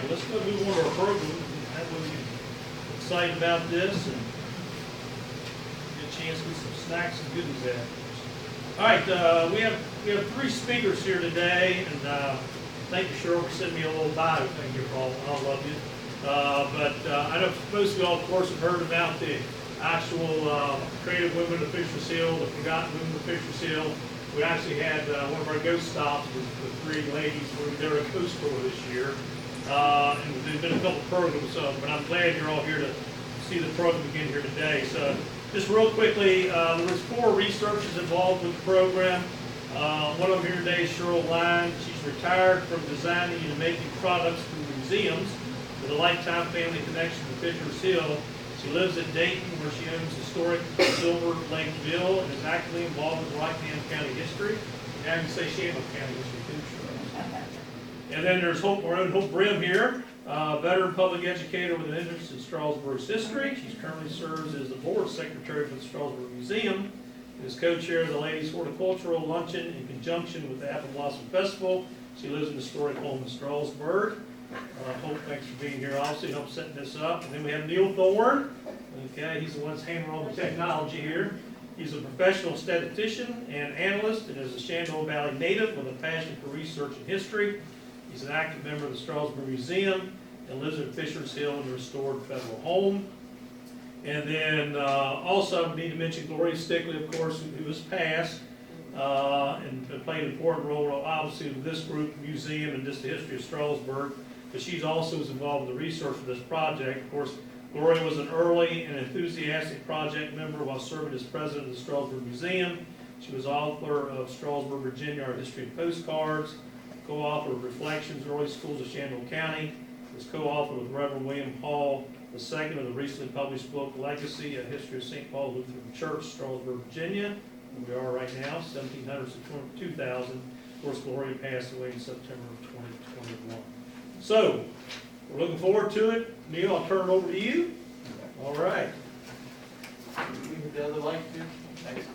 well, let's go move on to our program. That way we get excited about this and get a chance to get some snacks and goodies afterwards. All right, we have three speakers here today, and thank you, Cheryl, for sending me a little bio. Thank you for all. I love you. But I know most of you all, of course, have heard about the actual Creative Women of Fisher Hill, the Forgotten Women of Fisher Hill. We actually had one of our ghost stops with the three ladies. They're a ghost tour this year. And there's been a couple programs, but I'm glad you're all here to see the program again here today. So just real quickly, there was 4 researchers involved with the program. One of them here today is Cheryl Line. She's retired from designing and making products for museums with a lifetime family connection to Fisher's Hill. She lives in Dayton, where she owns historic Silver Lake Mill and is actively involved with Rockingham County history. And I can say Shamrock County history too, sure. And then there's our own Hope Brim here, veteran public educator with an interest in Strasburg's history. She currently serves as the board secretary for the Strasburg Museum and is co-chair of the Ladies Horticultural Luncheon in conjunction with the Apple Blossom Festival. She lives in the historic home in Strasburg. Hope, thanks for being here also, help setting this up. And then we have Neil Thorne. Okay, he's the one that's handling all the technology here. He's a professional statistician and analyst and is a Shenandoah Valley native with a passion for research and history. He's an active member of the Strasburg Museum and lives at Fisher's Hill in a restored federal home. And then also I need to mention Gloria Stickley, of course, who was passed and played an important role, obviously, with this group, museum, and just the history of Strasburg. But she's also was involved in the research for this project. Of course, Gloria was an early and enthusiastic project member while serving as president of the Strasburg Museum. She was author of Strasburg, Virginia, Our History of Postcards, co-author of Reflections, Early Schools of Shenandoah County, was co-author with Reverend William Hall II of the recently published book, Legacy, A History of St. Paul Lutheran Church, Strasburg, Virginia, where we are right now, 1700s to 2000. Of course, Gloria passed away in September of 2021. So, we're looking forward to it. Neil, I'll turn it over to you. All right. Leave the other light here. Thanks.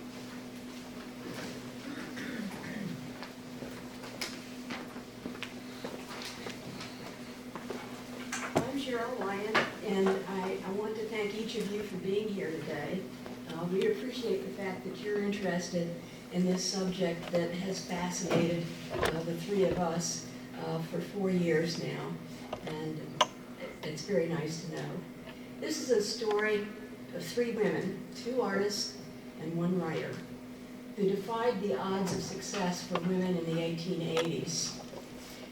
I'm Cheryl Lyon, and I want to thank each of you for being here today. We appreciate the fact that you're interested in this subject that has fascinated the three of us for 4 years now, and it's very nice to know. This is a story of 3 women, 2 artists and 1 writer, who defied the odds of success for women in the 1880s.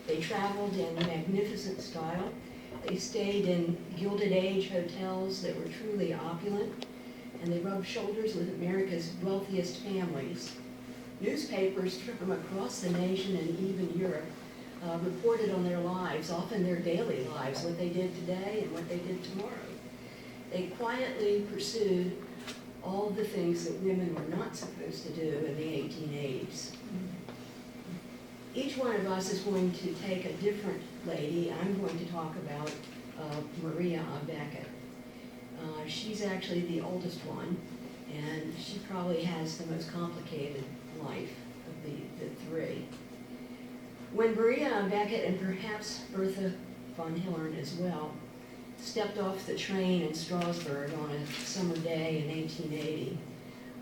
They traveled in magnificent style. They stayed in Gilded Age hotels that were truly opulent, and they rubbed shoulders with America's wealthiest families. Newspapers from across the nation and even Europe reported on their lives, often their daily lives, what they did today and what they did tomorrow. They quietly pursued all the things that women were not supposed to do in the 1880s. Each one of us is going to take a different lady. I'm going to talk about Maria Beckett. She's actually the oldest one, and she probably has the most complicated life of the 3. When Maria Beckett, and perhaps Bertha von Hillern as well, stepped off the train in Strasburg on a summer day in 1880,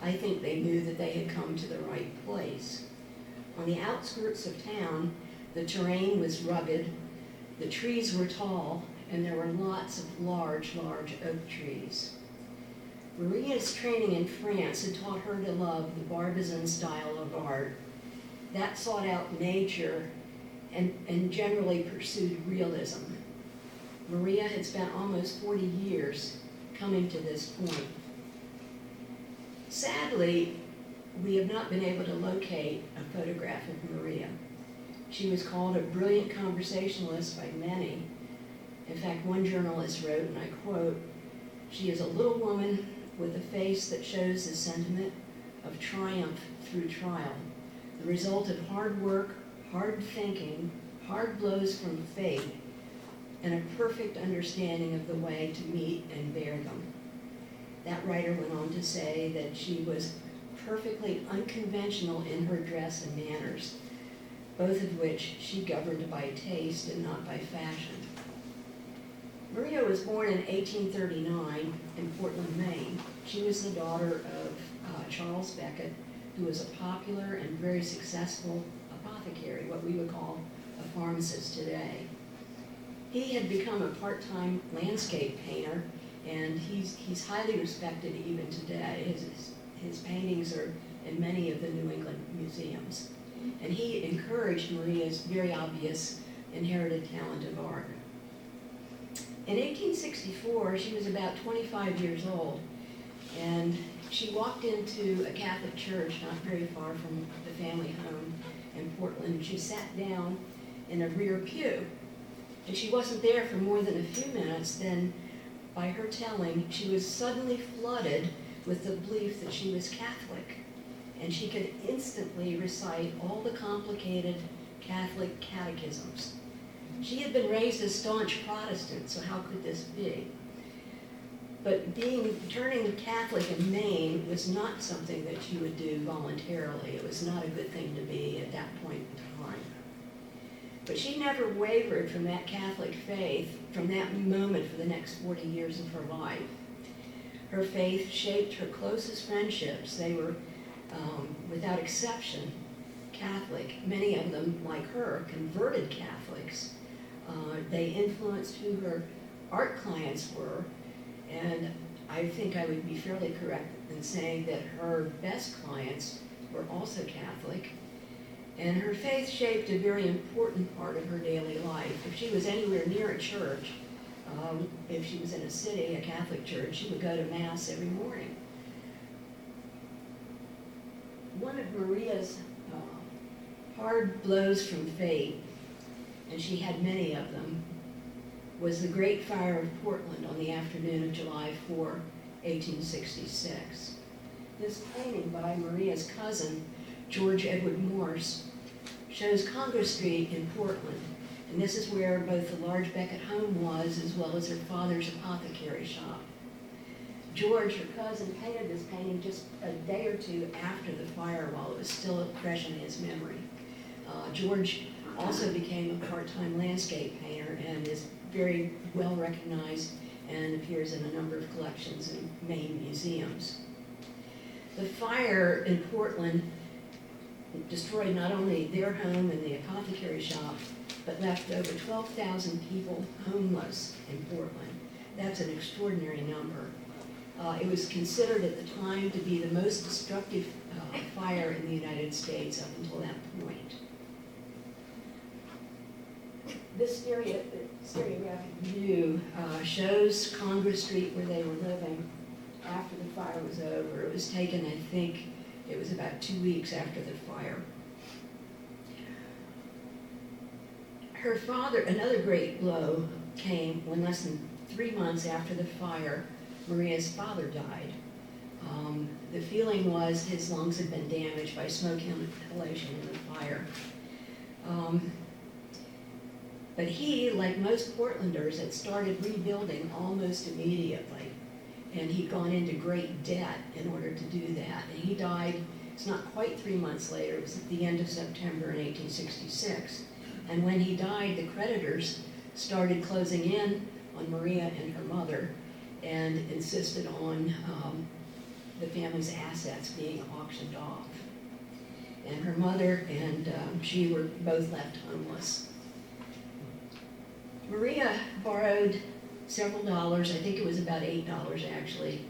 I think they knew that they had come to the right place. On the outskirts of town, the terrain was rugged, the trees were tall, and there were lots of large oak trees. Maria's training in France had taught her to love the Barbizon style of art that sought out nature and generally pursued realism. Maria had spent almost 40 years coming to this point. Sadly, we have not been able to locate a photograph of Maria. She was called a brilliant conversationalist by many. In fact, one journalist wrote, and I quote, "She is a little woman with a face that shows the sentiment of triumph through trial, the result of hard work, hard thinking, hard blows from fate, and a perfect understanding of the way to meet and bear them." That writer went on to say that she was perfectly unconventional in her dress and manners, both of which she governed by taste and not by fashion. Maria was born in 1839 in Portland, Maine. She was the daughter of Charles Beckett, who was a popular and very successful apothecary, what we would call a pharmacist today. He had become a part-time landscape painter, and he's highly respected even today. His paintings are in many of the New England museums. And he encouraged Maria's very obvious inherited talent of art. In 1864, she was about 25 years old, and she walked into a Catholic church not very far from the family home in Portland. She sat down in a rear pew, and she wasn't there for more than a few minutes. Then, by her telling, she was suddenly flooded with the belief that she was Catholic, and she could instantly recite all the complicated Catholic catechisms. She had been raised a staunch Protestant, so how could this be? But turning Catholic in Maine was not something that you would do voluntarily. It was not a good thing to be at that point in time. But she never wavered from that Catholic faith from that moment for the next 40 years of her life. Her faith shaped her closest friendships. They were, without exception, Catholic. Many of them, like her, converted Catholics. They influenced who her art clients were, and I think I would be fairly correct in saying that her best clients were also Catholic. And her faith shaped a very important part of her daily life. If she was anywhere near a church, if she was in a city, a Catholic church, she would go to Mass every morning. One of Maria's hard blows from fate, and she had many of them, was the Great Fire of Portland on the afternoon of July 4, 1866. This painting by Maria's cousin, George Edward Morse, shows Congress Street in Portland, and this is where both the large Beckett home was, as well as her father's apothecary shop. George, her cousin, painted this painting just a day or two after the fire while it was still fresh in his memory. George also became a part-time landscape painter and is very well recognized and appears in a number of collections in Maine museums. The fire in Portland destroyed not only their home and the apothecary shop, but left over 12,000 people homeless in Portland. That's an extraordinary number. It was considered at the time to be the most destructive fire in the United States up until that point. This stereographic view shows Congress Street where they were living after the fire was over. It was taken, I think, it was about 2 weeks after the fire. Her father, another great blow came when less than 3 months after the fire, Maria's father died. The feeling was his lungs had been damaged by smoke inhalation in the fire. But he, like most Portlanders, had started rebuilding almost immediately. And he'd gone into great debt in order to do that. And he died, it's not quite 3 months later, it was at the end of September in 1866. And when he died, the creditors started closing in on Maria and her mother and insisted on the family's assets being auctioned off. And her mother and she were both left homeless. Maria borrowed several dollars, I think it was about $8 actually,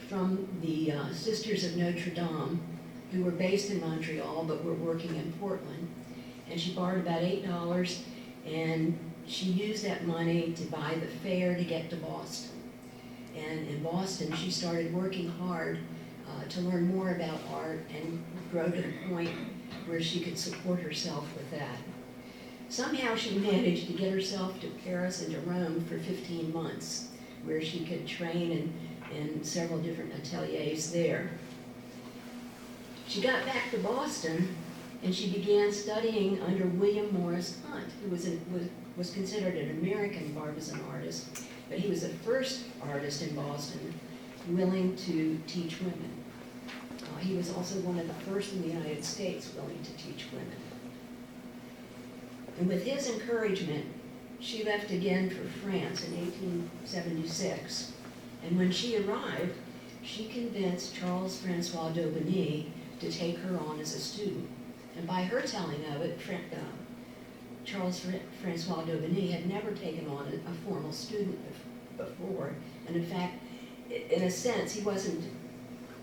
from the Sisters of Notre Dame, who were based in Montreal but were working in Portland. And she borrowed about $8, and she used that money to buy the fare to get to Boston. And in Boston, she started working hard to learn more about art and grow to the point where she could support herself with that. Somehow she managed to get herself to Paris and to Rome for 15 months, where she could train in several different ateliers there. She got back to Boston, and she began studying under William Morris Hunt, who was considered an American Barbizon artist, but he was the first artist in Boston willing to teach women. He was also one of the first in the United States willing to teach women. And with his encouragement, she left again for France in 1876. And when she arrived, she convinced Charles Francois d'Aubigny to take her on as a student. And by her telling of it, Charles Francois d'Aubigny had never taken on a formal student before. And in fact, in a sense, he wasn't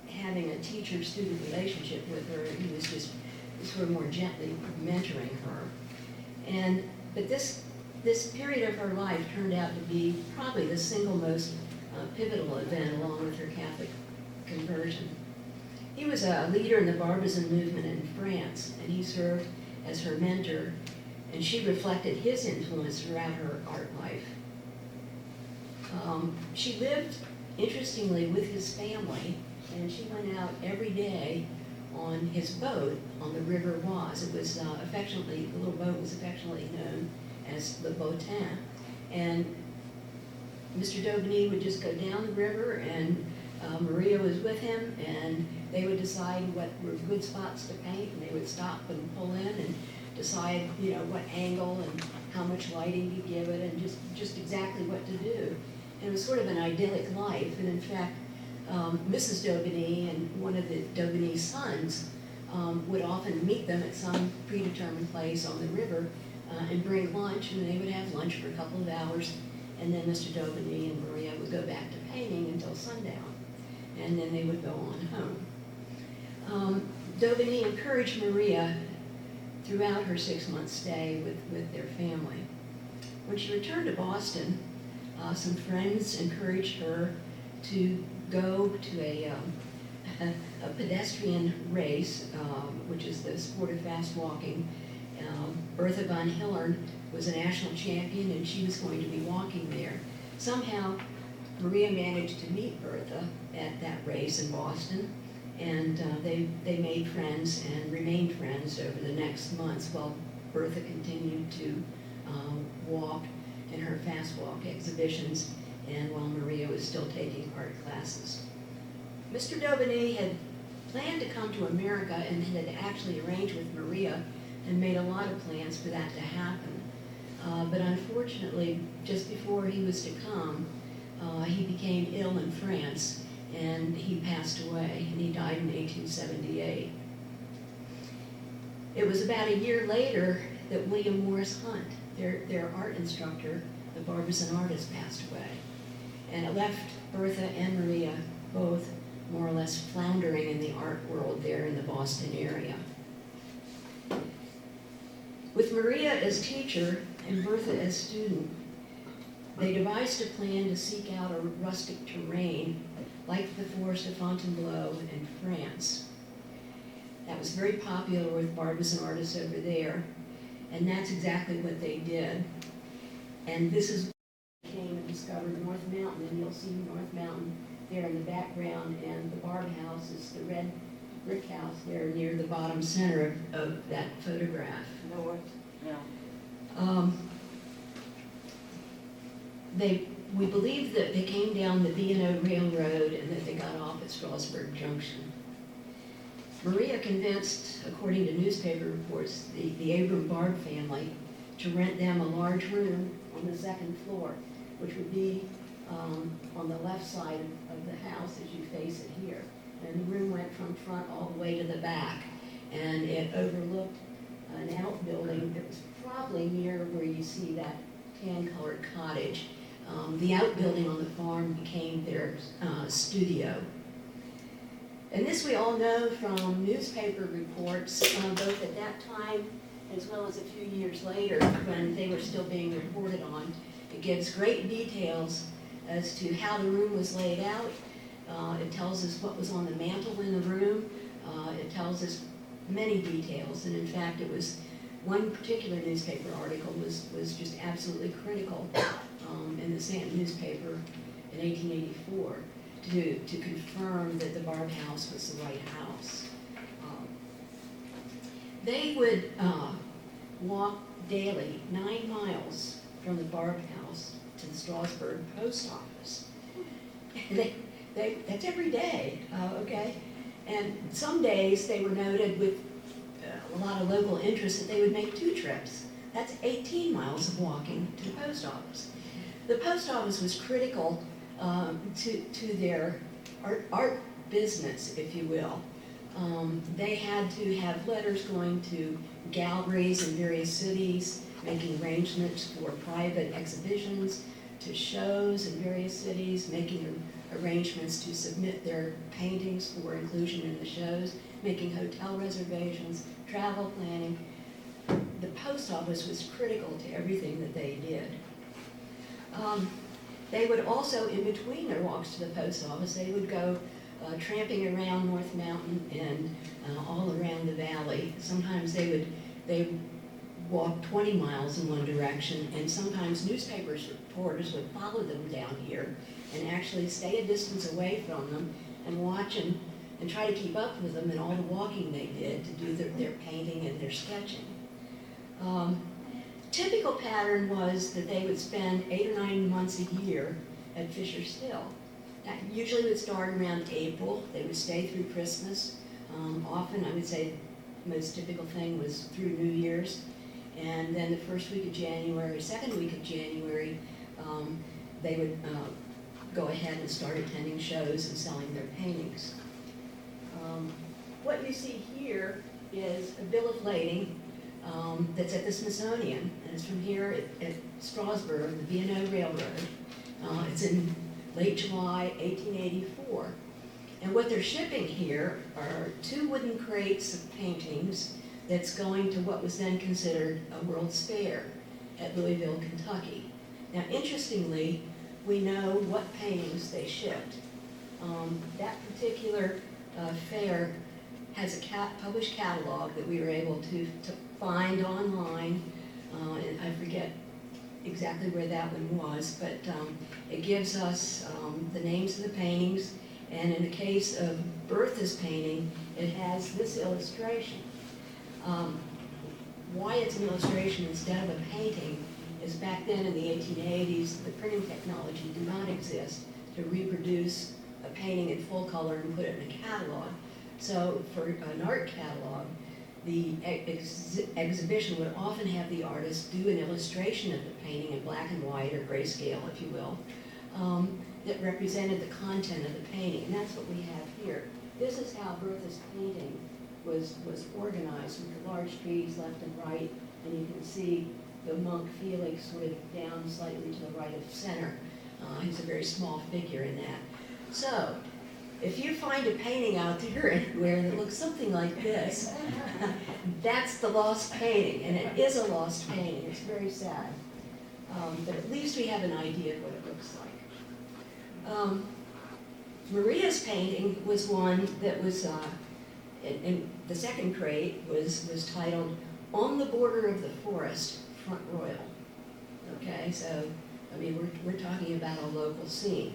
having a teacher-student relationship with her. He was just sort of more gently mentoring her. But this period of her life turned out to be probably the single most pivotal event, along with her Catholic conversion. He was a leader in the Barbizon movement in France, and he served as her mentor, and she reflected his influence throughout her art life. She lived, interestingly, with his family, and she went out every day on his boat on the River Oise. It was the little boat was affectionately known as the Bottin. And Mr. d'Aubigny would just go down the river, and Maria was with him, and they would decide what were good spots to paint, and they would stop and pull in and decide, what angle and how much lighting to give it, and just exactly what to do. And it was sort of an idyllic life. And in fact, Mrs. d'Aubigny and one of the d'Aubigny sons would often meet them at some predetermined place on the river and bring lunch, and they would have lunch for a couple of hours, and then Mr. d'Aubigny and Maria would go back to painting until sundown, and then they would go on home. D'Aubigny encouraged Maria throughout her 6-month stay with their family. When she returned to Boston, some friends encouraged her to go to a pedestrian race, which is the sport of fast walking. Bertha von Hillern was a national champion, and she was going to be walking there. Somehow, Maria managed to meet Bertha at that race in Boston, and they made friends and remained friends over the next months while Bertha continued to walk in her fast walk exhibitions, and while Maria was still taking art classes. Mr. d'Aubigny had planned to come to America and had actually arranged with Maria and made a lot of plans for that to happen. But unfortunately, just before he was to come, he became ill in France, and he passed away, and he died in 1878. It was about a year later that William Morris Hunt, their art instructor, the Barbizon artist, passed away. And it left Bertha and Maria both more or less floundering in the art world there in the Boston area. With Maria as teacher and Bertha as student, they devised a plan to seek out a rustic terrain like the forest of Fontainebleau in France. That was very popular with Barbizon artists over there, and that's exactly what they did. And this is when they came and discovered North Mountain, and you'll see North Mountain there in the background, and the Barb House is the red brick house there near the bottom center of that photograph. North, yeah. We believe that they came down the B&O Railroad and that they got off at Strasburg Junction. Maria convinced, according to newspaper reports, the Abram Barb family to rent them a large room on the second floor, which would be on the left side of the house as you face it here. And the room went from front all the way to the back, and it overlooked an outbuilding that was probably near where you see that tan-colored cottage. The outbuilding on the farm became their studio. And this we all know from newspaper reports, both at that time as well as a few years later when they were still being reported on. It gives great details as to how the room was laid out. It tells us what was on the mantle in the room. It tells us many details, and in fact it was one particular newspaper article was just absolutely critical in the Stanton newspaper in 1884 to confirm that the Barb House was the right house. They would walk daily 9 miles from the Barb House to the Strasburg post office. That's every day, okay? And some days they were noted with a lot of local interest that they would make 2 trips. That's 18 miles of walking to the post office. The post office was critical to their art business, if you will. They had to have letters going to galleries in various cities, making arrangements for private exhibitions, to shows in various cities, making arrangements to submit their paintings for inclusion in the shows, making hotel reservations, travel planning. The post office was critical to everything that they did. They would also, in between their walks to the post office, they would go tramping around North Mountain and all around the valley. Sometimes they would walk 20 miles in one direction, and sometimes newspaper reporters would follow them down here and actually stay a distance away from them and watch and try to keep up with them in all the walking they did to do their painting and their sketching. Typical pattern was that they would spend 8 or 9 months a year at Fisher's Hill. That usually would start around April. They would stay through Christmas. Often, I would say, the most typical thing was through New Year's. And then the first week of January, second week of January, they would go ahead and start attending shows and selling their paintings. What you see here is a bill of lading that's at the Smithsonian, and it's from here at Strasburg, the B&O Railroad. It's in late July 1884. And what they're shipping here are 2 wooden crates of paintings that's going to what was then considered a World's Fair at Louisville, Kentucky. Now, interestingly, we know what paintings they shipped. That particular fair has a published catalog that we were able to find online, and I forget exactly where that one was, but it gives us the names of the paintings, and in the case of Bertha's painting, it has this illustration. Why it's an illustration instead of a painting is back then in the 1880s, the printing technology did not exist to reproduce a painting in full color and put it in a catalog. So for an art catalog, the exhibition would often have the artist do an illustration of the painting in black and white or grayscale, if you will, that represented the content of the painting, and that's what we have here. This is how Bertha's painting was organized with the large trees left and right, and you can see the monk Felix sort of down slightly to the right of center. He's a very small figure in that. So, if you find a painting out there anywhere that looks something like this, that's the lost painting, and it is a lost painting. It's very sad. But at least we have an idea of what it looks like. Maria's painting was one that was, in the second crate was titled, "On the Border of the Forest, Front Royal." Okay, so, I mean, we're talking about a local scene.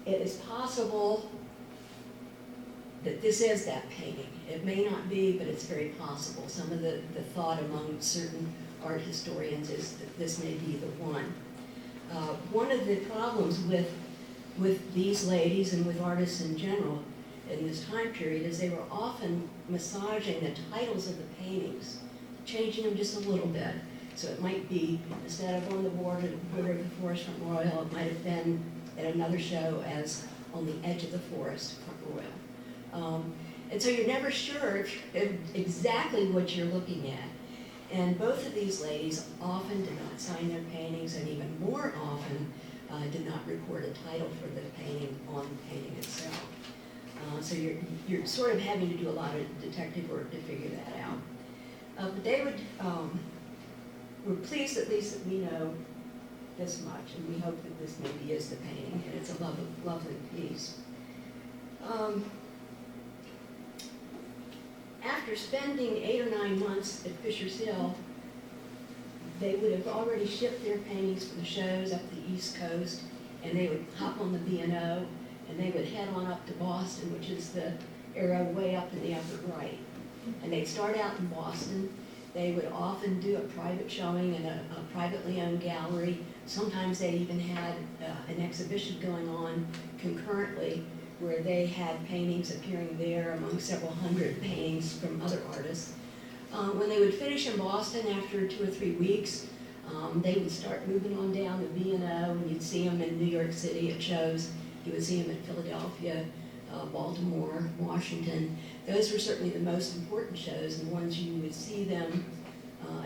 It is possible that this is that painting. It may not be, but it's very possible. Some of the thought among certain art historians is that this may be the one. One of the problems with these ladies and with artists in general in this time period is they were often massaging the titles of the paintings, changing them just a little bit. So it might be, instead of "On the Border of the Forest, Front Royal," it might have been at another show as "On the Edge of the Forest, Front Royal." And so you're never sure if exactly what you're looking at. And both of these ladies often did not sign their paintings, and even more often did not record a title for the painting on the painting itself. So you're sort of having to do a lot of detective work to figure that out. But they we're pleased at least that we know this much, and we hope that this maybe is the painting, and it's a lovely, lovely piece. After spending 8 or 9 months at Fisher's Hill, they would have already shipped their paintings for the shows up the East Coast, and they would hop on the B&O, and they would head on up to Boston, which is the arrow way up in the upper right. And they'd start out in Boston. They would often do a private showing in a privately owned gallery. Sometimes they even had an exhibition going on concurrently where they had paintings appearing there among several hundred paintings from other artists. When they would finish in Boston after 2 or 3 weeks, they would start moving on down to B&O, and you'd see them in New York City at shows. You would see them in Philadelphia, Baltimore, Washington. Those were certainly the most important shows and the ones you would see them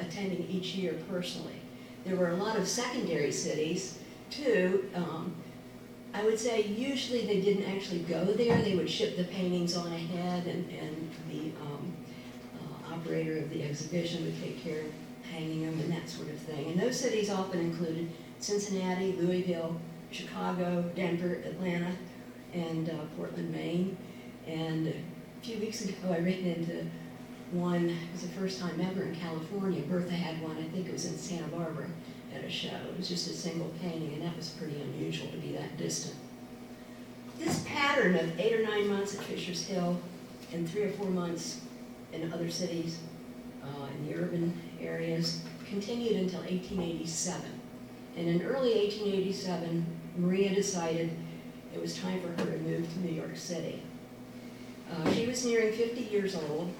attending each year personally. There were a lot of secondary cities too. I would say usually they didn't actually go there. They would ship the paintings on ahead, and the operator of the exhibition would take care of hanging them and that sort of thing. And those cities often included Cincinnati, Louisville, Chicago, Denver, Atlanta, and Portland, Maine. And a few weeks ago I ran into one, it was the first time ever in California. Bertha had one, I think it was in Santa Barbara at a show. It was just a single painting, and that was pretty unusual to be that distant. This pattern of 8 or 9 months at Fisher's Hill and 3 or 4 months in other cities, in the urban areas, continued until 1887. And in early 1887, Maria decided it was time for her to move to New York City. She was nearing 50 years old,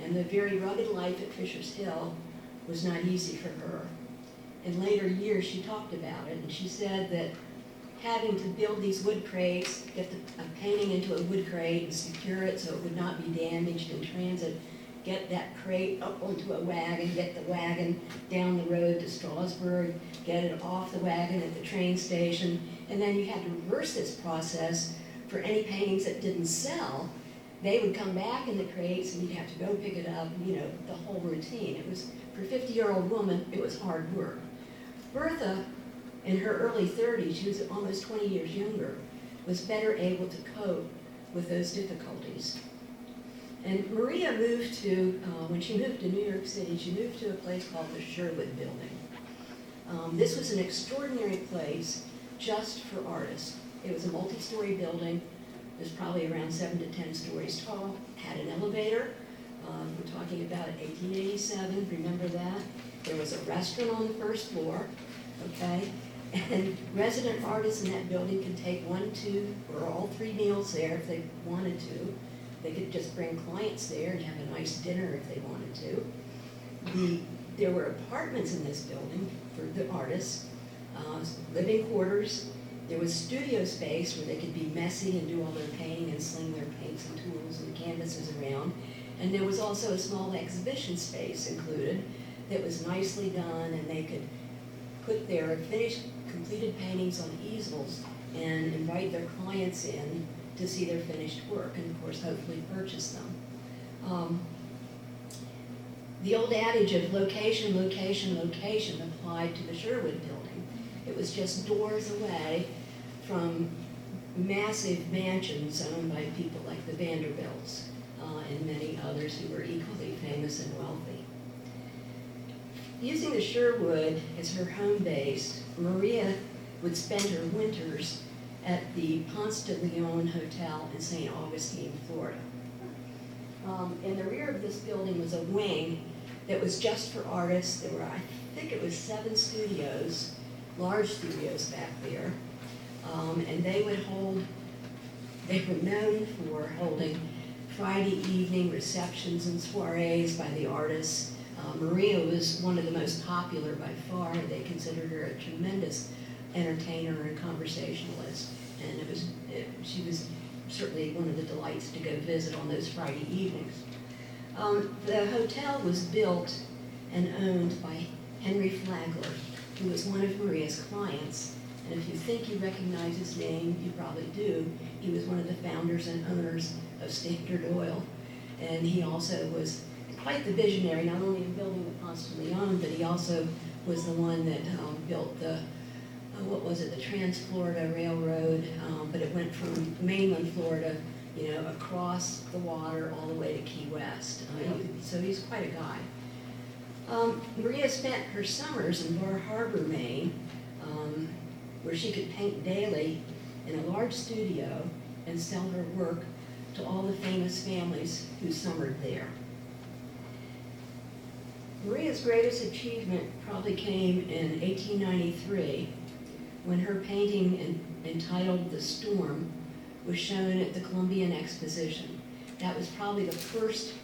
and the very rugged life at Fisher's Hill was not easy for her. In later years, she talked about it, and she said that having to build these wood crates, get a painting into a wood crate and secure it so it would not be damaged in transit, get that crate up onto a wagon, get the wagon down the road to Strasburg, get it off the wagon at the train station, and then you had to reverse this process for any paintings that didn't sell. They would come back in the crates and you'd have to go pick it up, you know, the whole routine. It was, for a 50-year-old woman, it was hard work. Bertha, in her early 30s, she was almost 20 years younger, was better able to cope with those difficulties. And Maria moved to, when she moved to New York City, she moved to a place called the Sherwood Building. This was an extraordinary place just for artists. It was a multi-story building. It was probably around 7 to 10 stories tall, had an elevator. We're talking about 1887, remember that? There was a restaurant on the first floor, okay? And resident artists in that building could take 1, 2, or all 3 meals there if they wanted to. They could just bring clients there and have a nice dinner if they wanted to. There were apartments in this building for the artists, living quarters. There was studio space where they could be messy and do all their painting and sling their paints and tools and canvases around. And there was also a small exhibition space included that was nicely done, and they could put their finished, completed paintings on easels and invite their clients in to see their finished work, and of course hopefully purchase them. The old adage of location, location, location applied to the Sherwood Building. It was just doors away from massive mansions owned by people like the Vanderbilts and many others who were equally famous and wealthy. Using the Sherwood as her home base, Maria would spend her winters at the Ponce de Leon Hotel in St. Augustine, Florida. In the rear of this building was a wing that was just for artists. There were, I think it was 7 studios, large studios back there. And they were known for holding Friday evening receptions and soirees by the artists. Maria was one of the most popular by far. They considered her a tremendous entertainer and conversationalist. And she was certainly one of the delights to go visit on those Friday evenings. The hotel was built and owned by Henry Flagler, who was one of Maria's clients. And if you think you recognize his name, you probably do. He was one of the founders and owners of Standard Oil. And he also was quite the visionary, not only in building the Ponce de Leon, but he also was the one that built the, the Trans-Florida Railroad, but it went from mainland Florida, across the water all the way to Key West. So he's quite a guy. Maria spent her summers in Bar Harbor, Maine, where she could paint daily in a large studio and sell her work to all the famous families who summered there. Maria's greatest achievement probably came in 1893 when her painting entitled The Storm was shown at the Columbian Exposition. That was probably the first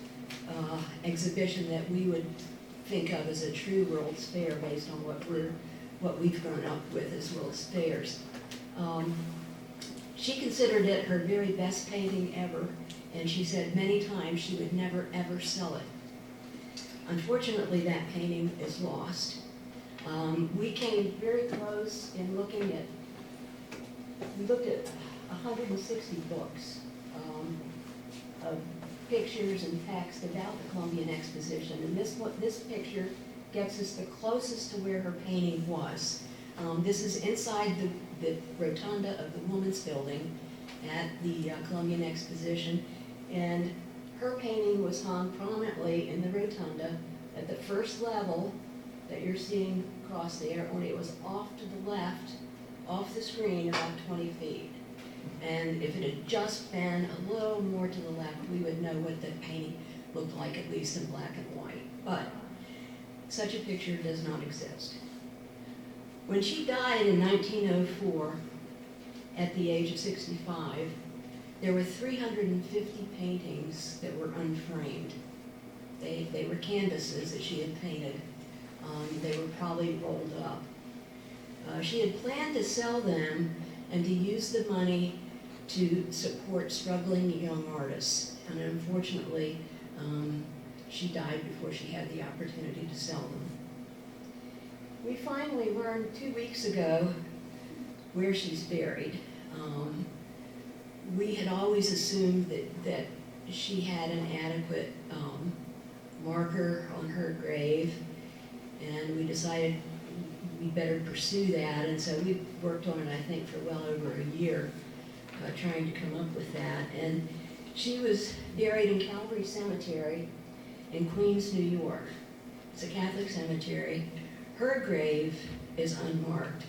exhibition that we would think of as a true World's Fair based on what we've grown up with as World's Fairs. She considered it her very best painting ever, and she said many times she would never ever sell it. Unfortunately, that painting is lost. We came very close in looking at, we looked at 160 books of pictures and text about the Columbian Exposition, and this picture gets us the closest to where her painting was. This is inside the rotunda of the Woman's Building at the Columbian Exposition, and her painting was hung prominently in the rotunda at the first level that you're seeing across there, only it was off to the left, off the screen about 20 feet. And if it had just been a little more to the left, we would know what the painting looked like, at least in black and white. But such a picture does not exist. When she died in 1904, at the age of 65, there were 350 paintings that were unframed. They were canvases that she had painted. They were probably rolled up. She had planned to sell them and to use the money to support struggling young artists. And unfortunately, she died before she had the opportunity to sell them. We finally learned 2 weeks ago where she's buried. We had always assumed that she had an adequate marker on her grave, and we decided we better pursue that, and so we worked on it, I think, for well over a year, trying to come up with that. And she was buried in Calvary Cemetery in Queens, New York. It's a Catholic cemetery. Her grave is unmarked.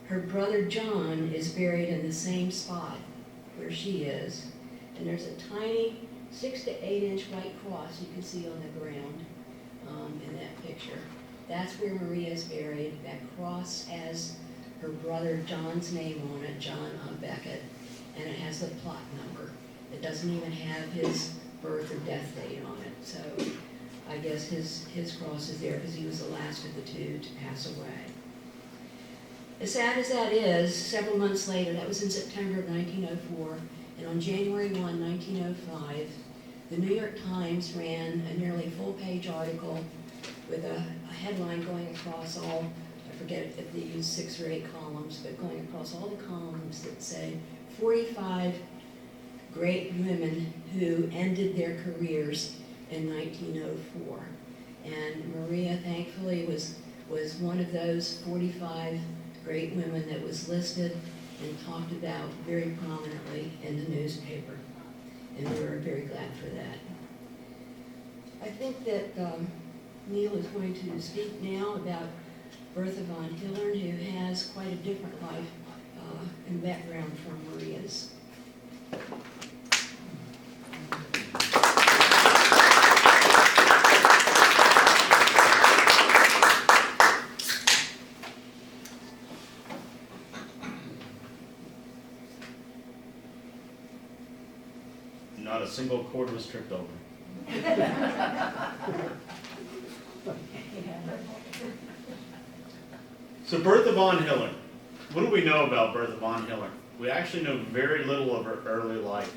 Her brother John is buried in the same spot where she is, and there's a tiny 6 to 8 inch white cross you can see on the ground in that picture. That's where Maria is buried. That cross has her brother John's name on it, John Beckett, and it has the plot number. It doesn't even have his birth or death date on it. So I guess his cross is there because he was the last of the two to pass away. As sad as that is, several months later, that was in September of 1904, and on January 1, 1905, the New York Times ran a nearly full-page article with a headline going across all, I forget if they used 6 or 8 columns, but going across all the columns that say 45 great women who ended their careers in 1904. And Maria, thankfully, was one of those 45 great women that was listed and talked about very prominently in the newspaper. And we were very glad for that. I think that Neil is going to speak now about Bertha von Hillern, who has quite a different life and background from Maria's. Not a single cord was tripped over. So Bertha von Hillern. What do we know about Bertha von Hillern? We actually know very little of her early life.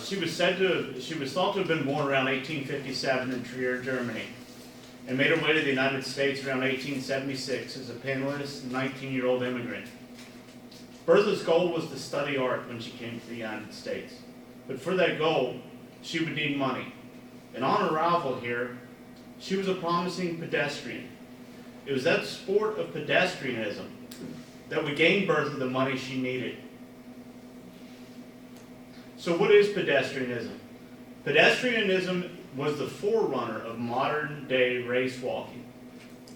She was thought to have been born around 1857 in Trier, Germany, and made her way to the United States around 1876 as a penniless 19-year-old immigrant. Bertha's goal was to study art when she came to the United States. But for that goal, she would need money. And on arrival here, she was a promising pedestrian. It was that sport of pedestrianism that would gain Bertha the money she needed. So what is pedestrianism? Pedestrianism was the forerunner of modern-day race walking.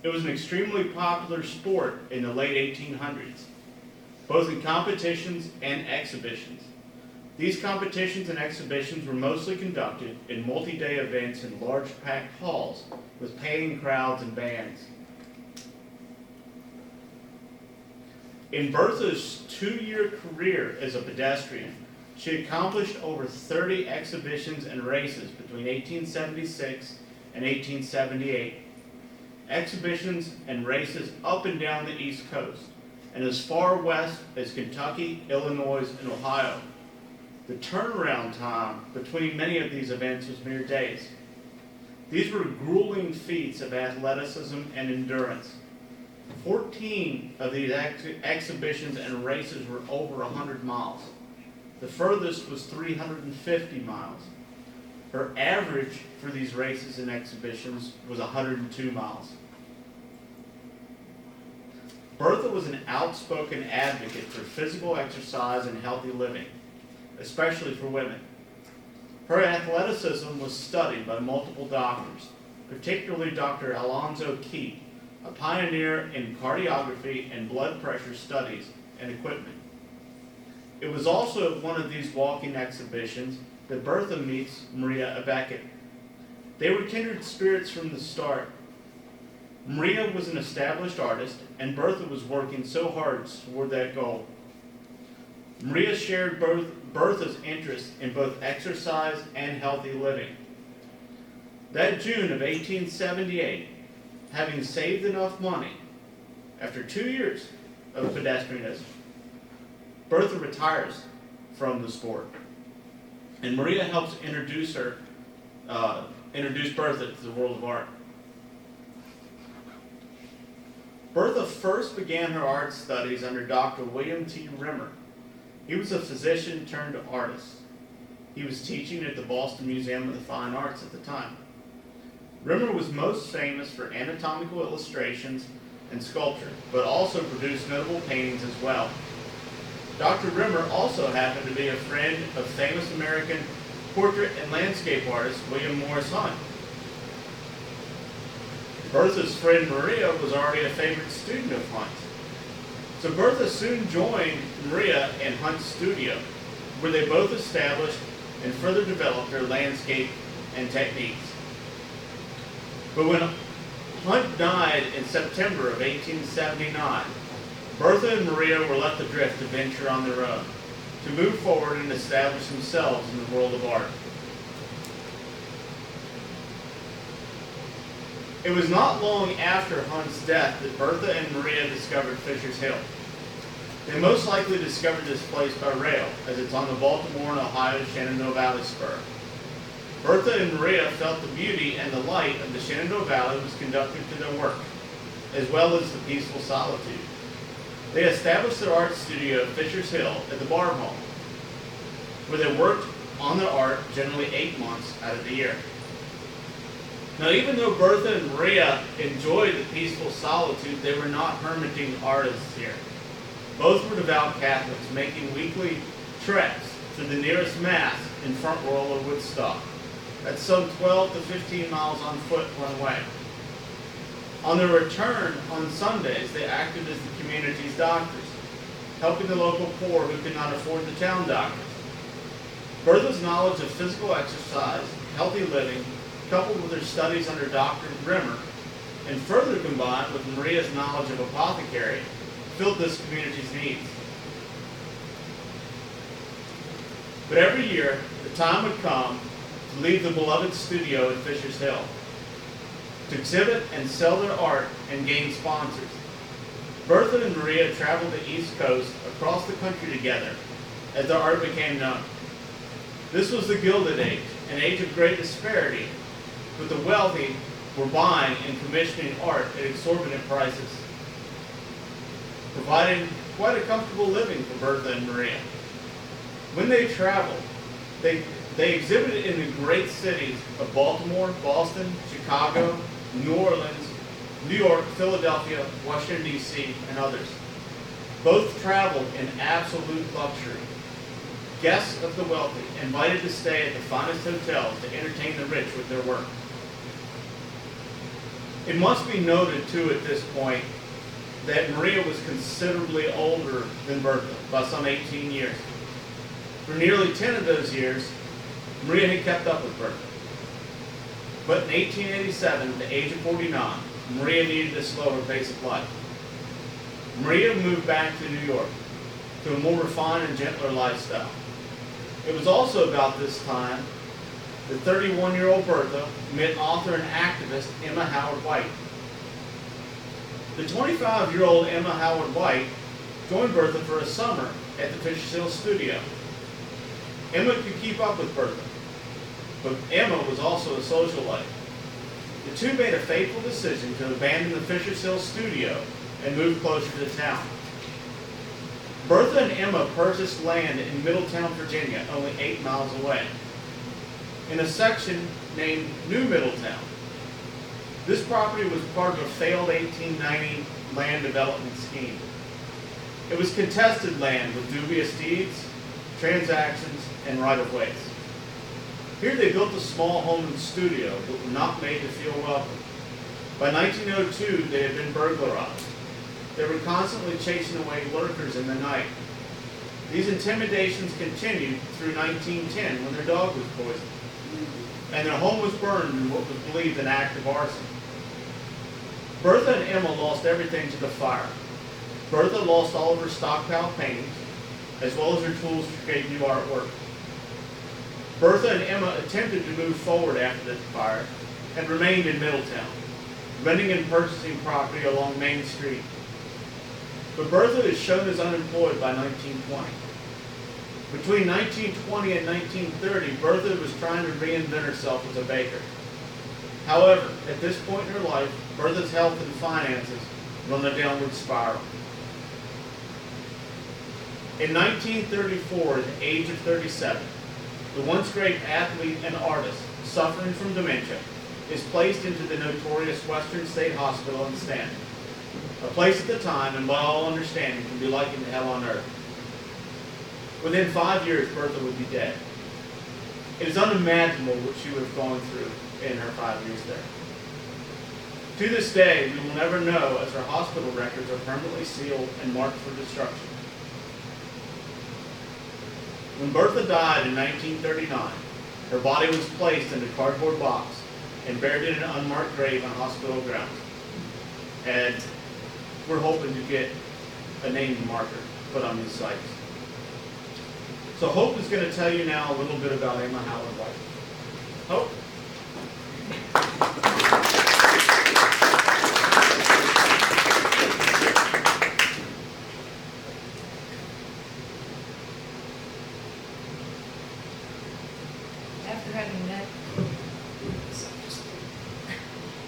It was an extremely popular sport in the late 1800s, both in competitions and exhibitions. These competitions and exhibitions were mostly conducted in multi-day events in large packed halls with paying crowds and bands. In Bertha's 2-year career as a pedestrian, She accomplished over 30 exhibitions and races between 1876 and 1878. Exhibitions and races up and down the East Coast, and as far west as Kentucky, Illinois, and Ohio. The turnaround time between many of these events was mere days. These were grueling feats of athleticism and endurance. 14 of these exhibitions and races were over 100 miles. The furthest was 350 miles. Her average for these races and exhibitions was 102 miles. Bertha was an outspoken advocate for physical exercise and healthy living, especially for women. Her athleticism was studied by multiple doctors, particularly Dr. Alonzo Key, a pioneer in cardiography and blood pressure studies and equipment. It was also at one of these walking exhibitions that Bertha meets Maria Beckett. They were kindred spirits from the start. Maria was an established artist, and Bertha was working so hard toward that goal. Maria shared Bertha's interest in both exercise and healthy living. That June of 1878, having saved enough money, after 2 years of pedestrianism, Bertha retires from the sport, and Maria helps introduce Bertha to the world of art. Bertha first began her art studies under Dr. William T. Rimmer. He was a physician turned artist. He was teaching at the Boston Museum of the Fine Arts at the time. Rimmer was most famous for anatomical illustrations and sculpture, but also produced notable paintings as well. Dr. Rimmer also happened to be a friend of famous American portrait and landscape artist William Morris Hunt. Bertha's friend Maria was already a favorite student of Hunt's. So Bertha soon joined Maria in Hunt's studio, where they both established and further developed their landscape and techniques. But when Hunt died in September of 1879, Bertha and Maria were left adrift to venture on their own, to move forward and establish themselves in the world of art. It was not long after Hunt's death that Bertha and Maria discovered Fisher's Hill. They most likely discovered this place by rail, as it's on the Baltimore and Ohio Shenandoah Valley spur. Bertha and Maria felt the beauty and the light of the Shenandoah Valley was conducive to their work, as well as the peaceful solitude. They established their art studio at Fisher's Hill at the Barb Home, where they worked on their art generally 8 months out of the year. Now, even though Bertha and Maria enjoyed the peaceful solitude, they were not hermiting artists here. Both were devout Catholics, making weekly treks to the nearest Mass in Front Royal or Woodstock. That's some 12 to 15 miles on foot one way. On their return on Sundays, they acted as the community's doctors, helping the local poor who could not afford the town doctors. Bertha's knowledge of physical exercise, healthy living, coupled with her studies under Dr. Rimmer, and further combined with Maria's knowledge of apothecary, filled this community's needs. But every year, the time would come to leave the beloved studio at Fisher's Hill, to exhibit and sell their art and gain sponsors. Bertha and Maria traveled the East Coast across the country together as their art became known. This was the Gilded Age, an age of great disparity, but the wealthy were buying and commissioning art at exorbitant prices, providing quite a comfortable living for Bertha and Maria. When they traveled, they exhibited in the great cities of Baltimore, Boston, Chicago, New Orleans, New York, Philadelphia, Washington, D.C., and others. Both traveled in absolute luxury. Guests of the wealthy, invited to stay at the finest hotels to entertain the rich with their work. It must be noted, too, at this point, that Maria was considerably older than Bertha, by some 18 years. For nearly 10 of those years, Maria had kept up with Bertha. But in 1887, at the age of 49, Maria needed to slow her pace of life. Maria moved back to New York, to a more refined and gentler lifestyle. It was also about this time that 31-year-old Bertha met author and activist Emma Howard White. The 25-year-old Emma Howard White joined Bertha for a summer at the Fisher Hill studio. Emma could keep up with Bertha, but Emma was also a socialite. The two made a fateful decision to abandon the Fisher Hill studio and move closer to town. Bertha and Emma purchased land in Middletown, Virginia, only 8 miles away, in a section named New Middletown. This property was part of a failed 1890 land development scheme. It was contested land with dubious deeds, transactions, and right-of-ways. Here they built a small home and studio but were not made to feel welcome. By 1902, they had been burglarized. They were constantly chasing away lurkers in the night. These intimidations continued through 1910 when their dog was poisoned, and their home was burned in what was believed an act of arson. Bertha and Emma lost everything to the fire. Bertha lost all of her stockpile paintings, as well as her tools to create new artwork. Bertha and Emma attempted to move forward after the fire and remained in Middletown, renting and purchasing property along Main Street. But Bertha is shown as unemployed by 1920. Between 1920 and 1930, Bertha was trying to reinvent herself as a baker. However, at this point in her life, Bertha's health and finances were on a downward spiral. In 1934, at the age of 37, the once great athlete and artist, suffering from dementia, is placed into the notorious Western State Hospital in Stanton, a place at the time, and by all understanding, can be likened to hell on earth. Within 5 years, Bertha would be dead. It is unimaginable what she would have gone through in her 5 years there. To this day, we will never know, as her hospital records are permanently sealed and marked for destruction. When Bertha died in 1939, her body was placed in a cardboard box and buried in an unmarked grave on hospital grounds. And we're hoping to get a name marker put on these sites. So Hope is going to tell you now a little bit about Emma Howard White. Hope?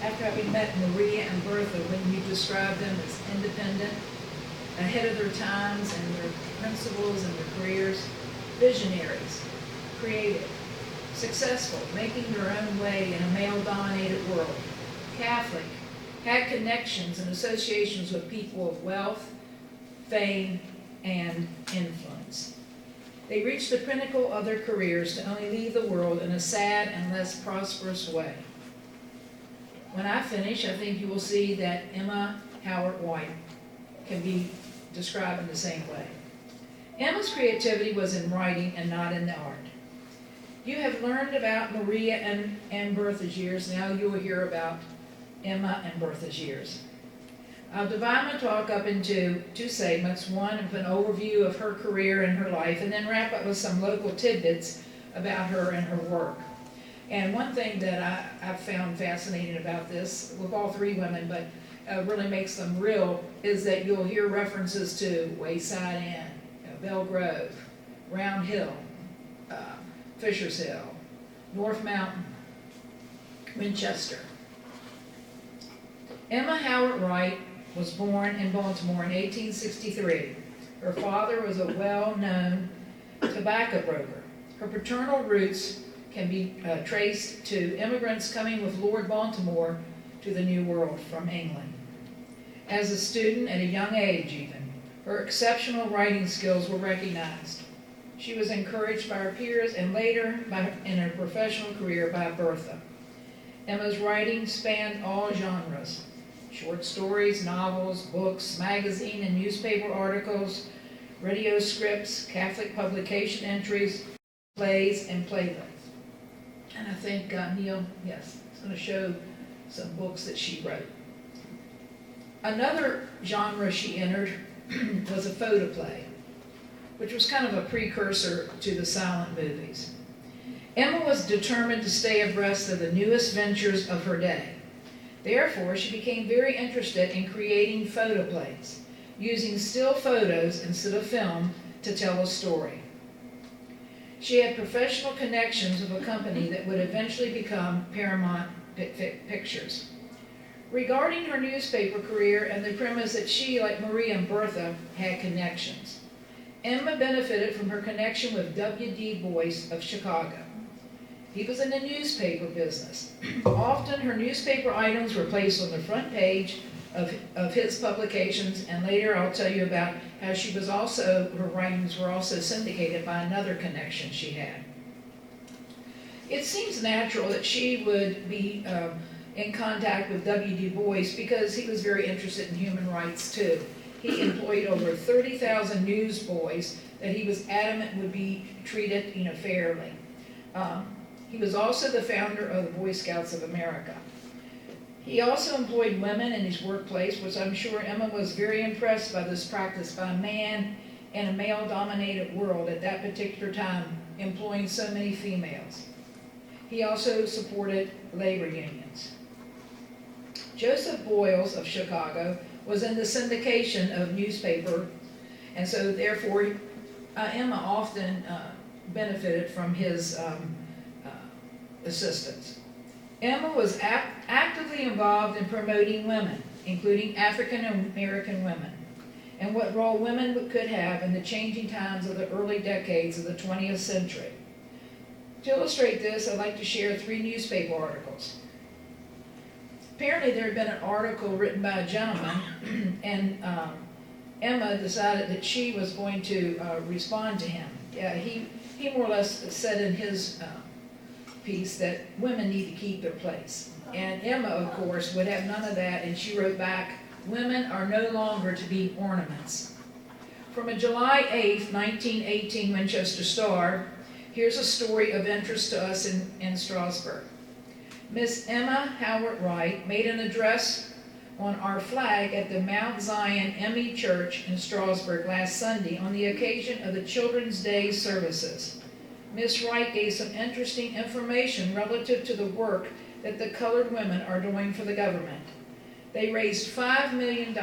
After having met Maria and Bertha, when you described them as independent, ahead of their times and their principles and their careers, visionaries, creative, successful, making their own way in a male-dominated world, Catholic, had connections and associations with people of wealth, fame, and influence. They reached the pinnacle of their careers to only leave the world in a sad and less prosperous way. When I finish, I think you will see that Emma Howard White can be described in the same way. Emma's creativity was in writing and not in the art. You have learned about Maria and Bertha's years. Now you will hear about Emma and Bertha's years. I'll divide my talk up into 2 segments, one of an overview of her career and her life, and then wrap up with some local tidbits about her and her work. And one thing that I've found fascinating about this, with all 3 women, but really makes them real, is that you'll hear references to Wayside Inn, Belle Grove, Round Hill, Fisher's Hill, North Mountain, Winchester. Emma Howard White was born in Baltimore in 1863. Her father was a well-known tobacco broker. Her paternal roots can be traced to immigrants coming with Lord Baltimore to the New World from England. As a student at a young age even, her exceptional writing skills were recognized. She was encouraged by her peers and later in her professional career by Bertha. Emma's writing spanned all genres: short stories, novels, books, magazine and newspaper articles, radio scripts, Catholic publication entries, plays, and playlists. And I think Neil, yes, is going to show some books that she wrote. Another genre she entered was a photoplay. which was kind of a precursor to the silent movies. Emma was determined to stay abreast of the newest ventures of her day. Therefore, she became very interested in creating photoplays, using still photos instead of film to tell a story. She had professional connections with a company that would eventually become Paramount Pictures. Regarding her newspaper career and the premise that she, like Maria and Bertha, had connections, Emma benefited from her connection with W.D. Boyce of Chicago. He was in the newspaper business. Often her newspaper items were placed on the front page of his publications, and later I'll tell you about how her writings were also syndicated by another connection she had. It seems natural that she would be in contact with W.D. Boyce because he was very interested in human rights too. He employed over 30,000 newsboys that he was adamant would be treated, fairly. He was also the founder of the Boy Scouts of America. He also employed women in his workplace, which I'm sure Emma was very impressed by this practice by a man in a male-dominated world at that particular time, employing so many females. He also supported labor unions. Joseph Boyles of Chicago was in the syndication of newspaper, and so therefore Emma often benefited from his assistance. Emma was actively involved in promoting women, including African American women, and what role women could have in the changing times of the early decades of the 20th century. To illustrate this, I'd like to share 3 newspaper articles. Apparently there had been an article written by a gentleman, and Emma decided that she was going to respond to him. He more or less said in his piece that women need to keep their place. And Emma, of course, would have none of that, and she wrote back, "Women are no longer to be ornaments." From a July 8, 1918 Winchester Star, here's a story of interest to us in Strasburg. Miss Emma Howard Wright made an address on our flag at the Mount Zion M.E. Church in Strasburg last Sunday on the occasion of the Children's Day services. Miss Wright gave some interesting information relative to the work that the colored women are doing for the government. They raised $5 million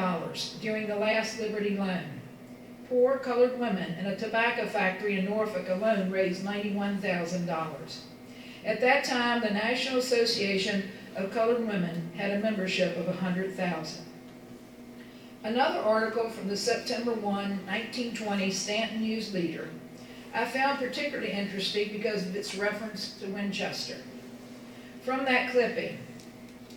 during the last Liberty Loan. Poor colored women in a tobacco factory in Norfolk alone raised $91,000. At that time, the National Association of Colored Women had a membership of 100,000. Another article from the September 1, 1920 Stanton News Leader I found particularly interesting because of its reference to Winchester. From that clipping,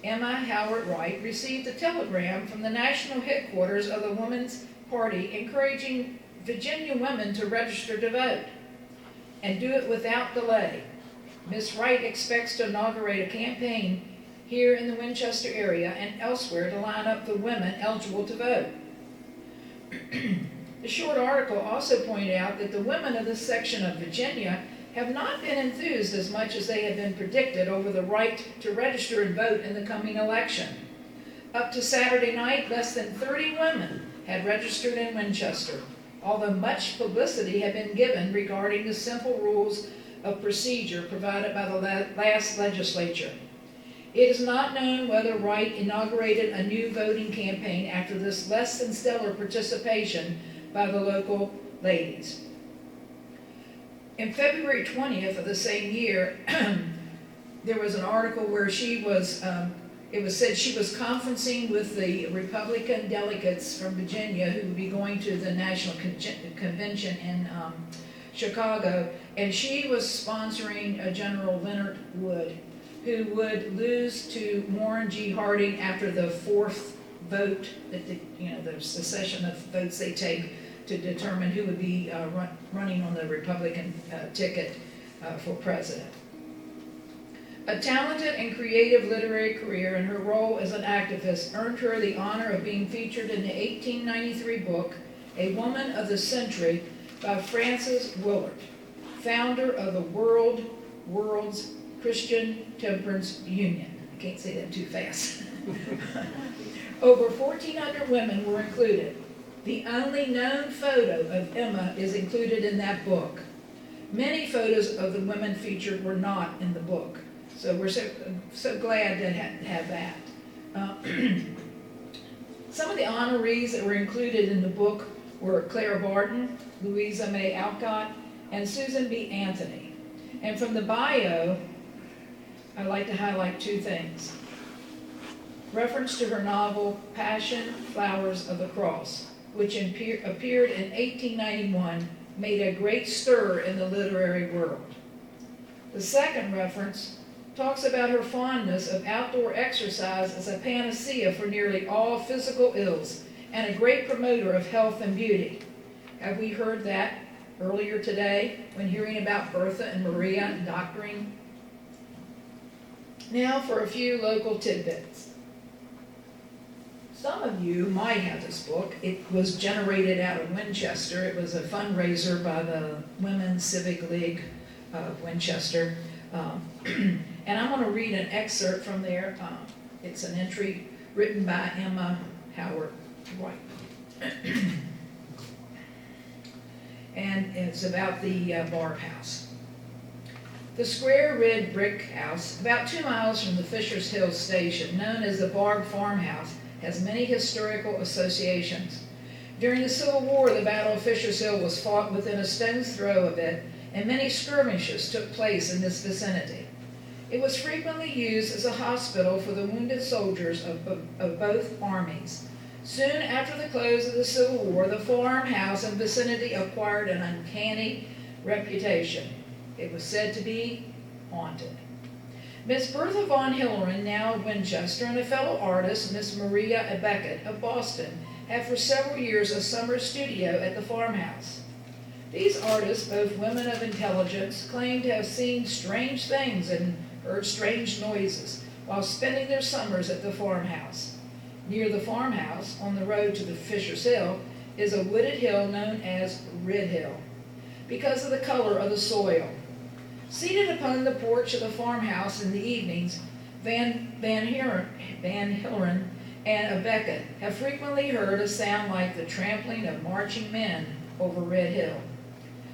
Emma Howard Wright received a telegram from the national headquarters of the Women's Party encouraging Virginia women to register to vote and do it without delay. Ms. Wright expects to inaugurate a campaign here in the Winchester area and elsewhere to line up the women eligible to vote. The short article also pointed out that the women of this section of Virginia have not been enthused as much as they had been predicted over the right to register and vote in the coming election. Up to Saturday night, less than 30 women had registered in Winchester, although much publicity had been given regarding the simple rules of procedure provided by the last legislature. It is not known whether Wright inaugurated a new voting campaign after this less than stellar participation by the local ladies. In February 20th of the same year, there was an article where it was said she was conferencing with the Republican delegates from Virginia who would be going to the National Convention in Chicago, and she was sponsoring General Leonard Wood, who would lose to Warren G. Harding after the 4th vote, the succession of votes they take to determine who would be running on the Republican ticket for president. A talented and creative literary career in her role as an activist earned her the honor of being featured in the 1893 book, A Woman of the Century, by Frances Willard, founder of the World's Christian Temperance Union. I can't say that too fast. Over 1,400 women were included. The only known photo of Emma is included in that book. Many photos of the women featured were not in the book, so we're so glad to have that. Some of the honorees that were included in the book were Clara Barton, Louisa May Alcott, and Susan B. Anthony. And from the bio, I'd like to highlight two things. Reference to her novel, Passion, Flowers of the Cross, which appeared in 1891, made a great stir in the literary world. The second reference talks about her fondness of outdoor exercise as a panacea for nearly all physical ills and a great promoter of health and beauty. Have we heard that earlier today when hearing about Bertha and Maria and doctoring? Now for a few local tidbits. Some of you might have this book. It was generated out of Winchester. It was a fundraiser by the Women's Civic League of Winchester. And I'm going to read an excerpt from there. It's an entry written by Emma Howard White. And it's about the Barb House. The square red brick house, about 2 miles from the Fisher's Hill station, known as the Barb Farmhouse, has many historical associations. During the Civil War, the Battle of Fisher's Hill was fought within a stone's throw of it, and many skirmishes took place in this vicinity. It was frequently used as a hospital for the wounded soldiers of both armies. Soon after the close of the Civil War, the farmhouse and vicinity acquired an uncanny reputation. It was said to be haunted. Miss Bertha von Hillerin, now of Winchester, and a fellow artist, Miss Maria Beckett of Boston, had for several years a summer studio at the farmhouse. These artists, both women of intelligence, claimed to have seen strange things and heard strange noises while spending their summers at the farmhouse. Near the farmhouse, on the road to the Fisher's Hill, is a wooded hill known as Red Hill, because of the color of the soil. Seated upon the porch of the farmhouse in the evenings, Van Hillerin and Beckett have frequently heard a sound like the trampling of marching men over Red Hill.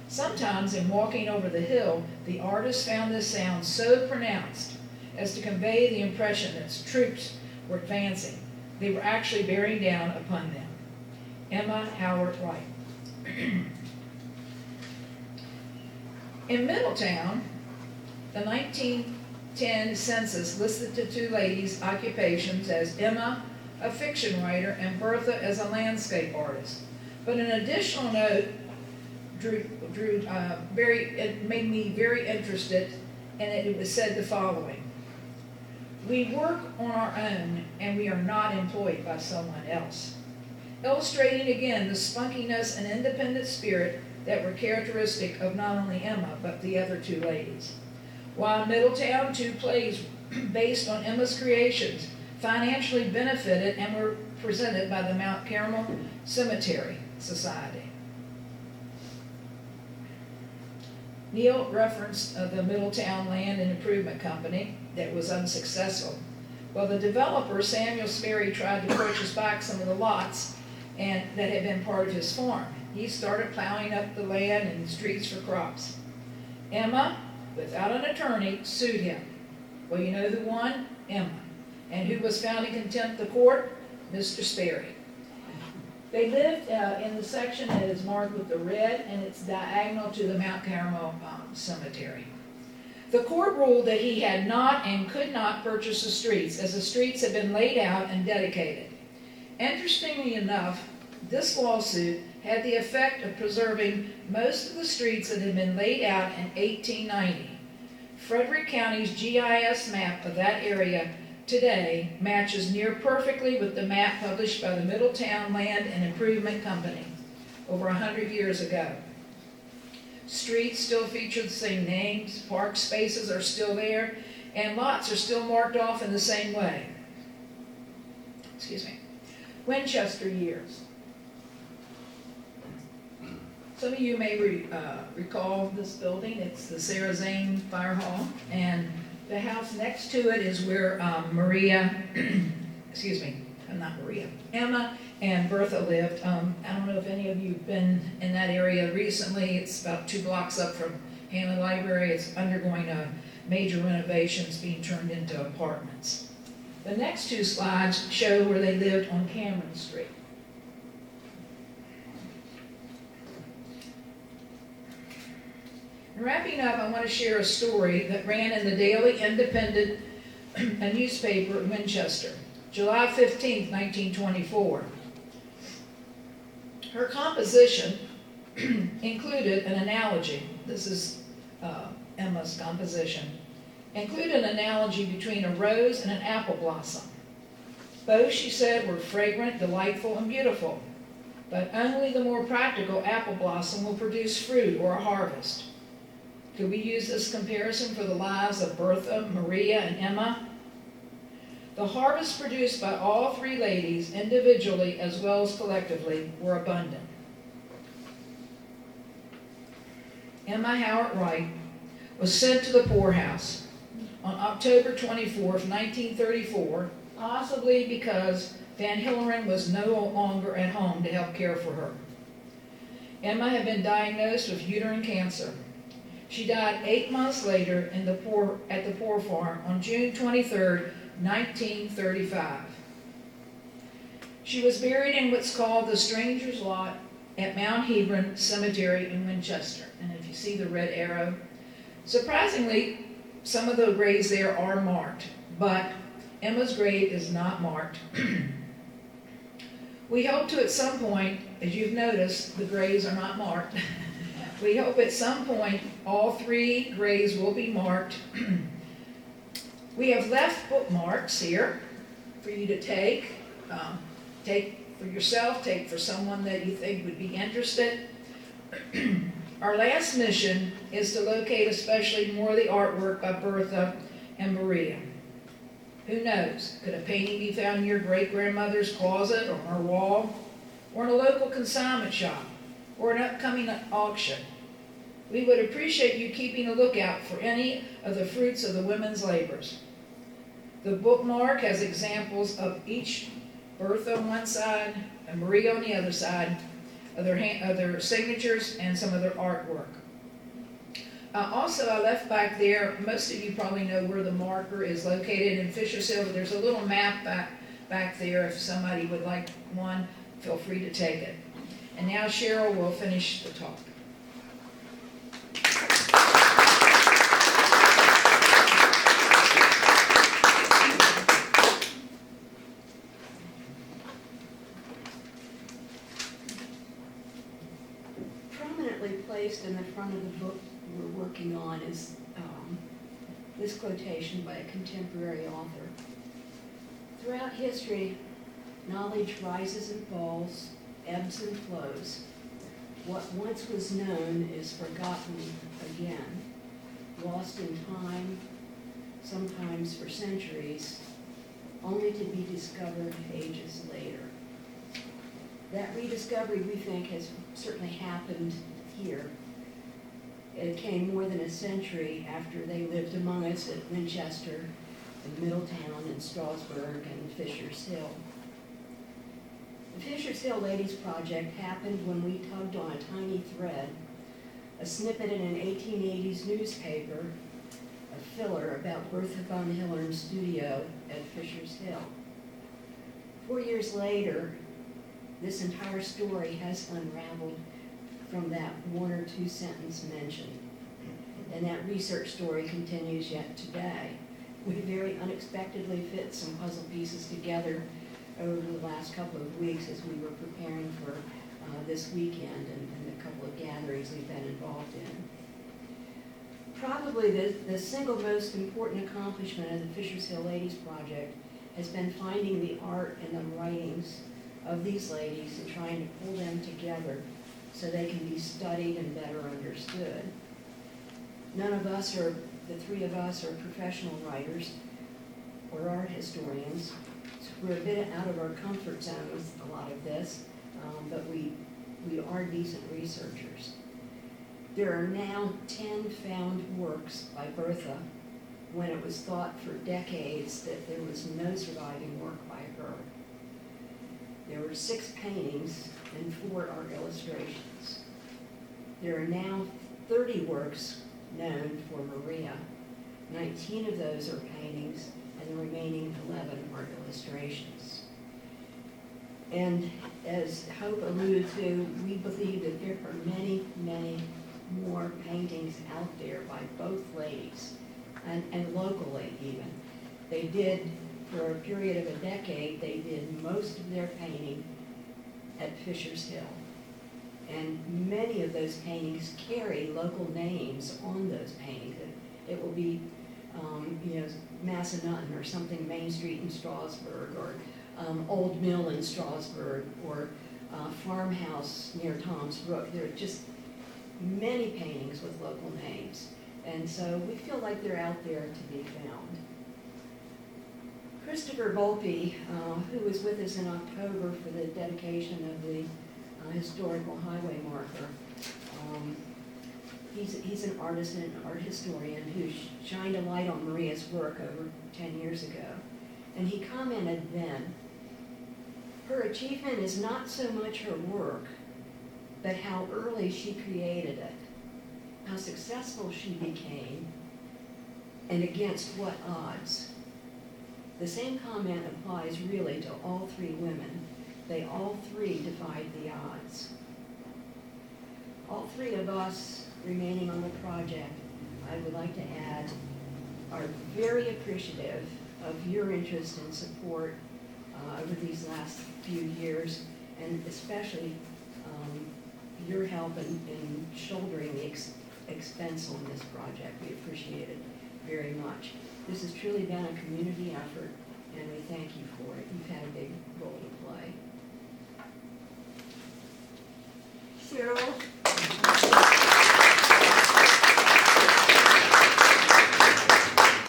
Sometimes in walking over the hill, the artist found this sound so pronounced as to convey the impression that troops were advancing. They were actually bearing down upon them. Emma Howard White. In Middletown, the 1910 census listed the two ladies' occupations as Emma, a fiction writer, and Bertha as a landscape artist. But an additional note it made me very interested, and it was said the following: "We work on our own, and we are not employed by someone else," illustrating again the spunkiness and independent spirit that were characteristic of not only Emma, but the other two ladies. While in Middletown, two plays based on Emma's creations financially benefited and were presented by the Mount Carmel Cemetery Society. Neil referenced the Middletown Land and Improvement Company that was unsuccessful. Well, the developer, Samuel Sperry, tried to purchase back some of the lots that had been part of his farm. He started plowing up the land and the streets for crops. Emma, without an attorney, sued him. Well, you know who won? Emma. And who was found in contempt of court? Mr. Sperry. They lived in the section that is marked with the red, and it's diagonal to the Mount Carmel Cemetery. The court ruled that he had not and could not purchase the streets, as the streets had been laid out and dedicated. Interestingly enough, this lawsuit had the effect of preserving most of the streets that had been laid out in 1890. Frederick County's GIS map of that area today matches near perfectly with the map published by the Middletown Land and Improvement Company over 100 years ago. Streets still feature the same names, park spaces are still there, and lots are still marked off in the same way. Excuse me. Winchester years. Some of you may recall this building. It's the Sarah Zane Fire Hall, and the house next to it is where not Maria, Emma and Bertha lived. I don't know if any of you have been in that area recently. It's about 2 blocks up from Hanley Library. It's undergoing a major renovations, being turned into apartments. The next 2 slides show where they lived on Cameron Street. And wrapping up, I want to share a story that ran in the Daily Independent, a newspaper in Winchester, July 15th, 1924. Her composition included an analogy. This is Emma's composition. Included an analogy between a rose and an apple blossom. Both, she said, were fragrant, delightful, and beautiful. But only the more practical apple blossom will produce fruit or a harvest. Could we use this comparison for the lives of Bertha, Maria, and Emma? The harvest produced by all 3 ladies, individually as well as collectively, were abundant. Emma Howard Wright was sent to the poorhouse on October 24th, 1934, possibly because Van Hilleren was no longer at home to help care for her. Emma had been diagnosed with uterine cancer. She died 8 months later at the Poor Farm on June 23rd, 1935. She was buried in what's called the Stranger's Lot at Mount Hebron Cemetery in Winchester. And if you see the red arrow, surprisingly, some of the graves there are marked, but Emma's grave is not marked. We hope to, at some point, as you've noticed, the graves are not marked. We hope at some point all 3 graves will be marked. We have left bookmarks here for you to take. Take for yourself, take for someone that you think would be interested. Our last mission is to locate especially more of the artwork by Bertha and Maria. Who knows? Could a painting be found in your great-grandmother's closet or on her wall, or in a local consignment shop, or an upcoming auction? We would appreciate you keeping a lookout for any of the fruits of the women's labors. The bookmark has examples of each Bertha on one side and Maria on the other side of their signatures and some of their artwork. Also, I left back there, most of you probably know where the marker is located in Fisher's Hill, but there's a little map back there. If somebody would like one, feel free to take it. And now Cheryl will finish the talk. Prominently placed in the front of the book we're working on is this quotation by a contemporary author. Throughout history, knowledge rises and falls, ebbs and flows. What once was known is forgotten again, lost in time, sometimes for centuries, only to be discovered ages later. That rediscovery, we think, has certainly happened here. It came more than a century after they lived among us at Winchester, in Middletown, and Strasburg, and Fisher's Hill. The Fisher's Hill Ladies Project happened when we tugged on a tiny thread, a snippet in an 1880s newspaper, a filler about Bertha von Hiller's studio at Fisher's Hill. 4 years later, this entire story has unraveled from that 1 or 2 sentence mention. And that research story continues yet today. We very unexpectedly fit some puzzle pieces together over the last couple of weeks as we were preparing for this weekend and the couple of gatherings we've been involved in. Probably the single most important accomplishment of the Fisher's Hill Ladies Project has been finding the art and the writings of these ladies and trying to pull them together so they can be studied and better understood. None of us, or the 3 of us, are professional writers or art historians. So we're a bit out of our comfort zone with a lot of this, but we are decent researchers. There are now 10 found works by Bertha, when it was thought for decades that there was no surviving work by her. were 6 paintings and 4 are illustrations. There are now 30 works known for Maria. 19 of those are paintings, and the remaining 11 are illustrations. And as Hope alluded to, we believe that there are many, many more paintings out there by both ladies, and locally even. They did, for a period of a decade, they did most of their painting at Fisher's Hill. And many of those paintings carry local names on those paintings. It will be, Massanutten or something, Main Street in Strasburg, or Old Mill in Strasburg, or Farmhouse near Tom's Brook. There are just many paintings with local names. And so we feel like they're out there to be found. Christopher Volpe, who was with us in October for the dedication of the historical highway marker, he's an artist and an art historian who shined a light on Maria's work over 10 years ago. And he commented then, her achievement is not so much her work, but how early she created it, how successful she became, and against what odds. The same comment applies really to all 3 women. They all 3 defied the odds. All 3 of us remaining on the project, I would like to add, are very appreciative of your interest and support over these last few years, and especially your help in shouldering the expense on this project. We appreciate it very much. This has truly been a community effort, and we thank you for it. You've had a big role to play. Cheryl,